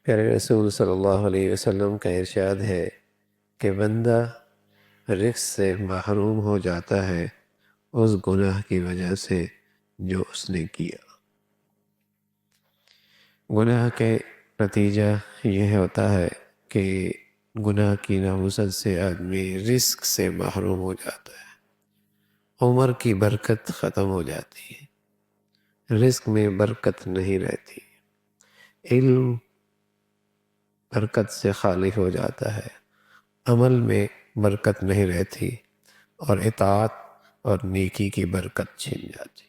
پیارے رسول صلی اللہ علیہ وسلم کا ارشاد ہے کہ بندہ رزق سے محروم ہو جاتا ہے اس گناہ کی وجہ سے جو اس نے کیا۔ گناہ کے نتیجہ یہ ہوتا ہے کہ گناہ کی نحوست سے آدمی رزق سے محروم ہو جاتا ہے، عمر کی برکت ختم ہو جاتی ہے، رزق میں برکت نہیں رہتی، علم برکت سے خالی ہو جاتا ہے، عمل میں برکت نہیں رہتی، اور اطاعت اور نیکی کی برکت چھن جاتی۔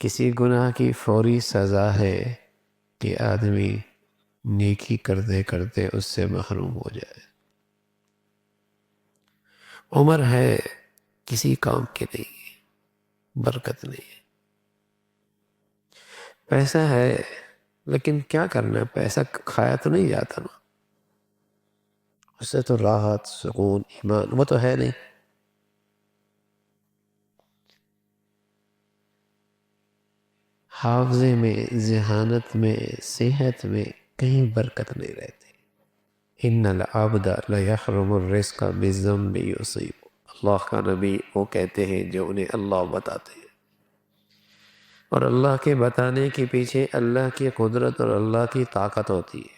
کسی گناہ کی فوری سزا ہے کہ آدمی نیکی کرتے کرتے اس سے محروم ہو جائے۔ عمر ہے کسی کام کی نہیں ہے، برکت نہیں ہے۔ پیسہ ہے لیکن کیا کرنا ہے، پیسہ کھایا تو نہیں جاتا نا، اس سے تو راحت، سکون، ایمان وہ تو ہے نہیں۔ حافظے میں، ذہانت میں، صحت میں کہیں برکت نہیں رہتی۔ ان العبد لیحرم الرزق بالذنب یصیب، اللہ کا نبی وہ کہتے ہیں جو انہیں اللہ بتاتے ہیں، اور اللہ کے بتانے کے پیچھے اللہ کی قدرت اور اللہ کی طاقت ہوتی ہے۔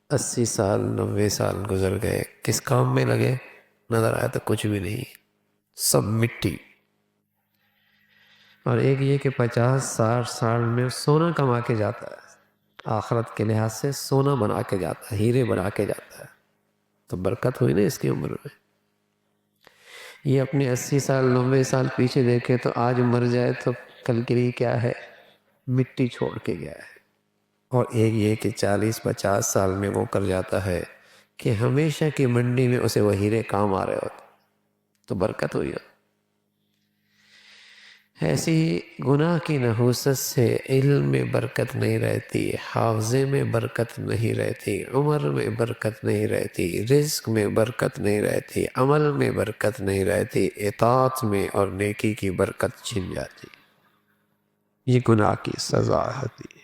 80 سال 90 سال گزر گئے، کس کام میں لگے؟ نظر آیا تو کچھ بھی نہیں، سب مٹی۔ اور ایک یہ کہ 50 سال میں سونا کما کے جاتا ہے، آخرت کے لحاظ سے سونا بنا کے جاتا ہے، ہیرے بنا کے جاتا ہے، تو برکت ہوئی نا اس کی عمر میں۔ یہ اپنے 80 سال 90 سال پیچھے دیکھے تو آج مر جائے تو کل کے لیے کیا ہے؟ مٹی چھوڑ کے گیا ہے۔ اور ایک یہ کہ 40 50 سال میں وہ کر جاتا ہے کہ ہمیشہ کی منڈی میں اسے وہ ہیرے کام آ رہے ہوتے، تو برکت ہوئی ہو۔ ایسی گناہ کی نحوست سے علم میں برکت نہیں رہتی، حافظے میں برکت نہیں رہتی، عمر میں برکت نہیں رہتی، رزق میں برکت نہیں رہتی، عمل میں برکت نہیں رہتی، اطاعت میں اور نیکی کی برکت چھن جاتی۔ یہ گناہ کی سزا ہوتی ہے۔